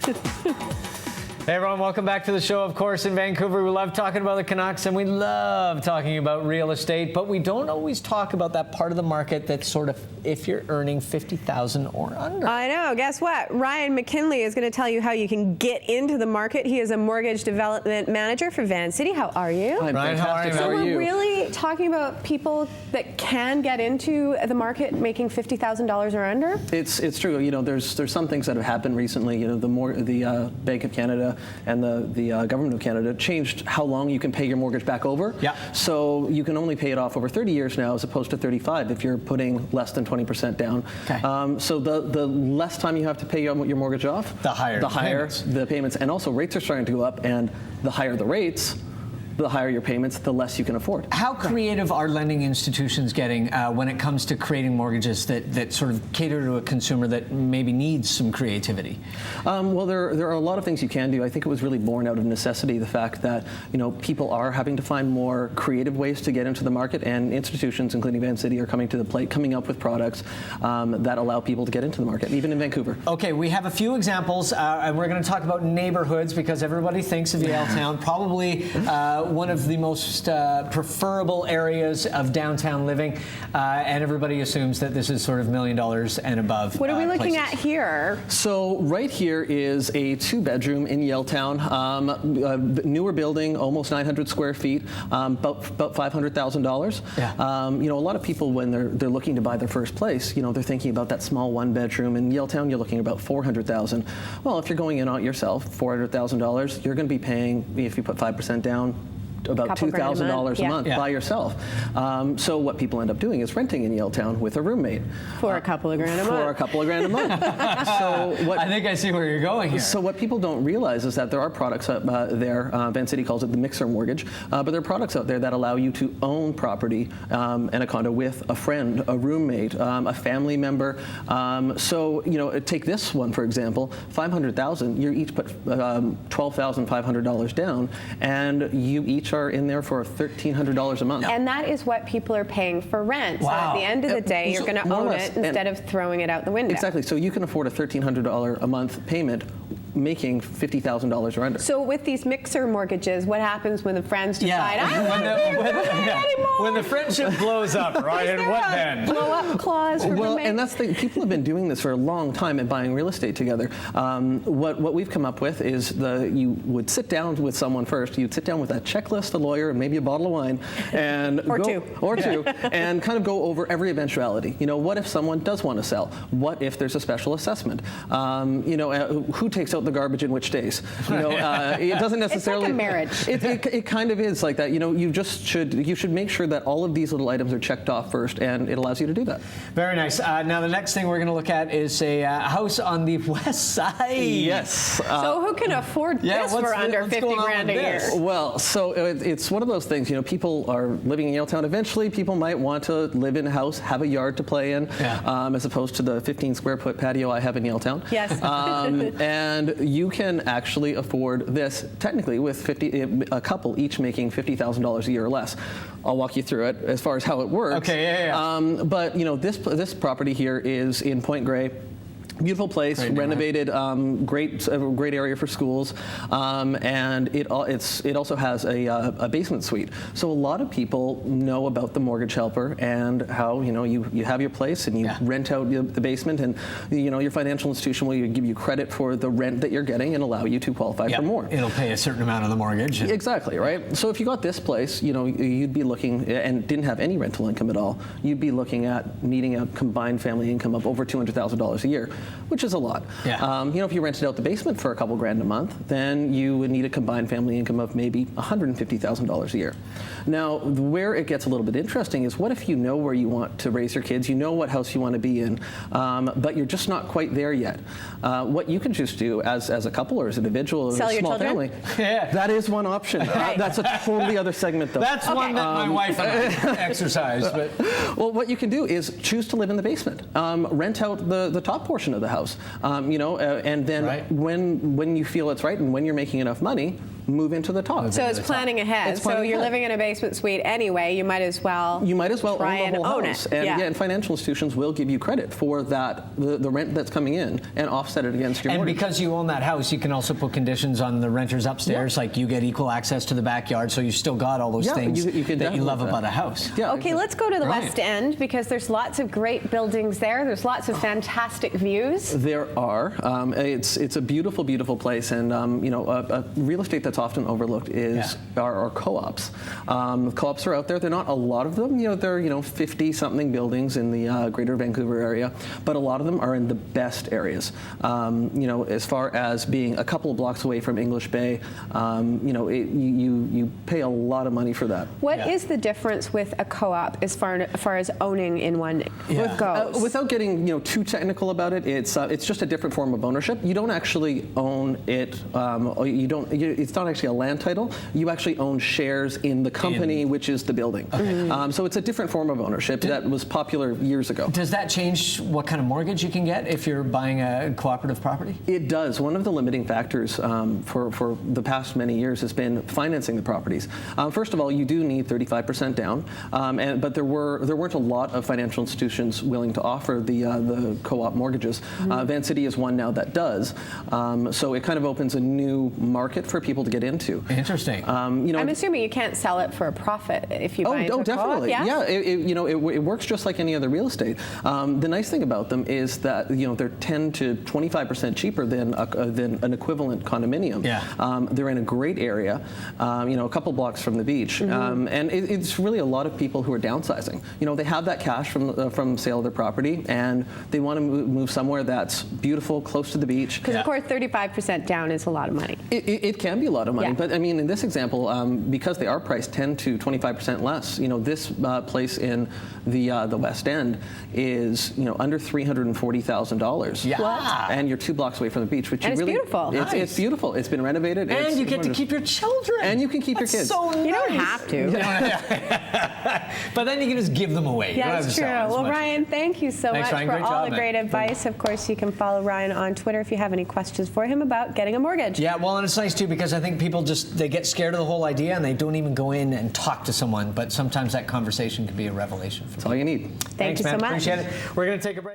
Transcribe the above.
Hey everyone, welcome back to the show. Of course, in Vancouver, we love talking about the Canucks and we love talking about real estate, but we don't always talk about that part of the market that's sort of if you're earning $50,000 or under. I know. Guess what? Ryan McKinley is going to tell you how you can get into the market. He is a mortgage development manager for Vancity. How are you? Hi, Ryan, how are you? So we're really talking about people that can get into the market making $50,000 or under? It's true. You know, there's some things that have happened recently. You know, the Bank of Canada and the Government of Canada changed how long you can pay your mortgage back over. Yeah. So you can only pay it off over 30 years now as opposed to 35 if you're putting less than 20% down. Okay. So the less time you have to pay your mortgage off, the higher the payments. And also rates are starting to go up, and the higher the rates, the higher your payments, the less you can afford. How creative are lending institutions getting when it comes to creating mortgages that sort of cater to a consumer that maybe needs some creativity? Well, there are a lot of things you can do. I think it was really born out of necessity, the fact that, you know, people are having to find more creative ways to get into the market, and institutions, including Vancity, are coming to the plate, coming up with products that allow people to get into the market, even in Vancouver. Okay, we have a few examples, and we're going to talk about neighborhoods because everybody thinks of Yaletown, probably one of the most preferable areas of downtown living, and everybody assumes that this is sort of $1 million and above. What are we looking places. at here? So right here is a 2-bedroom in Yaletown, newer building, almost 900 square feet, about $500,000. Yeah. You know, a lot of people when they're looking to buy their first place, you know, they're thinking about that small 1-bedroom. In Yaletown, you're looking at about $400,000. Well, if you're going in on it yourself, $400,000, you're going to be paying, if you put 5% down, about $2,000 a month by yourself. So what people end up doing is renting in Yaletown with a roommate. For a couple of grand a month. For a couple of grand a month. So what, I think I see where you're going here. So what people don't realize is that there are products out there, Vancity calls it the mixer mortgage, but there are products out there that allow you to own property and a condo with a friend, a roommate, a family member. So, you know, take this one, for example, $500,000, you each put $12,500 down, and you each are in there for $1,300 a month. And that is what people are paying for rent. Wow. So at the end of the day, you're going to own it instead of throwing it out the window. Exactly. So you can afford a $1,300 a month payment, making $50,000 or under. So with these mixer mortgages, what happens when the friends decide, I don't want to pay anymore? When the friendship blows up, Ryan, what then? Blow up clause for Well, roommates? and that's the thing. People have been doing this for a long time and buying real estate together. What we've come up with is you would sit down with someone first. You'd sit down with a checklist, a lawyer, and maybe a bottle of wine, and two, and kind of go over every eventuality. You know, what if someone does want to sell? What if there's a special assessment? You know, who takes out the garbage in which days? You know, it doesn't necessarily. It's like a marriage. It kind of is like that. You know, you should make sure that all of these little items are checked off first, and it allows you to do that. Very nice. Now the next thing we're going to look at is a house on the west side. Yes. So who can afford this for under 50 grand a year? Well, so it's one of those things. You know, people are living in Yaletown. Eventually, people might want to live in a house, have a yard to play in, as opposed to the 15 square foot patio I have in Yaletown. Yes. And you can actually afford this technically with a couple each making $50,000 a year or less. I'll walk you through it as far as how it works. Okay, but you know, this property here is in Point Grey. Beautiful place, renovated, great area for schools, and it also has a basement suite. So a lot of people know about the mortgage helper and how, you know, you have your place and you rent out the basement, and you know your financial institution will give you credit for the rent that you're getting and allow you to qualify for more. It'll pay a certain amount of the mortgage. Exactly, right? So if you got this place, you know, you'd be looking, and didn't have any rental income at all, you'd be looking at needing a combined family income of over $200,000 a year, which is a lot. Yeah. You know, if you rented out the basement for a couple grand a month, then you would need a combined family income of maybe $150,000 a year. Now, where it gets a little bit interesting is what if you know where you want to raise your kids, you know what house you want to be in, but you're just not quite there yet. What you can just do as a couple or as an individual or as a small family, that is one option. That's a totally other segment though. That's one that my wife and I exercise. But. Well, what you can do is choose to live in the basement. Rent out the top portion of the house. You know, and then when you feel it's right and when you're making enough money, move into the top. So it's planning ahead. It's planning so you're ahead. living in a basement suite anyway. You might as well. You might as well try own the and whole own house. it. And, Yeah. and financial institutions will give you credit for that, the rent that's coming in, and offset it against your And mortgage. because you own that house, you can also put conditions on the renters upstairs, like you get equal access to the backyard, so you still got all those things you can that you definitely love do that. about a house. Yeah, Okay, let's go to the Brilliant. West End because there's lots of great buildings there. There's lots of fantastic views. There are. It's a beautiful, beautiful place, and real estate that's often overlooked is our co-ops. Co-ops are out there. There are not a lot of them. There are 50-something buildings in the Greater Vancouver area, but a lot of them are in the best areas. As far as being a couple of blocks away from English Bay, you pay a lot of money for that. What is the difference with a co-op as far as owning in one goes? Without getting too technical about it, it's just a different form of ownership. You don't actually own it. It's not actually a land title. You actually own shares in the company, which is the building. Okay. So it's a different form of ownership that was popular years ago. Does that change what kind of mortgage you can get if you're buying a cooperative property? It does. One of the limiting factors for the past many years has been financing the properties. First of all, you do need 35% down, but there weren't a lot of financial institutions willing to offer the co-op mortgages. Vancity is one now that does. So it kind of opens a new market for people to get into. Interesting. I'm assuming you can't sell it for a profit if you buy into a definitely. co-op, yeah? It works just like any other real estate. The nice thing about them is that they're 10 to 25% cheaper than an equivalent condominium. Yeah. They're in a great area, a couple blocks from the beach, and it's really a lot of people who are downsizing. They have that cash from sale of their property, and they want to move somewhere that's beautiful, close to the beach. Because of course 35% down is a lot of money. It can be a lot of money, Yeah. but I mean, in this example, because they are priced 10 to 25% less, this place in the West End is under $340,000. Yeah. What? And you're 2 blocks away from the beach, which And you it's really beautiful. It's beautiful. It's been renovated, And you get to keep your children. And you can keep your kids. So nice. You don't have to. But then you can just give them away. You don't have That's to true. sell as Well, much. Ryan, thank you so Thanks, much Ryan. for Great all job, the man. great advice. Of course, you can follow Ryan on Twitter if you have any questions for him about getting a mortgage. Yeah, well, and it's nice too because I think people they get scared of the whole idea and they don't even go in and talk to someone. But sometimes that conversation can be a revelation for That's all you need. Thank Thanks, you man. so much. Appreciate it. We're going to take a break.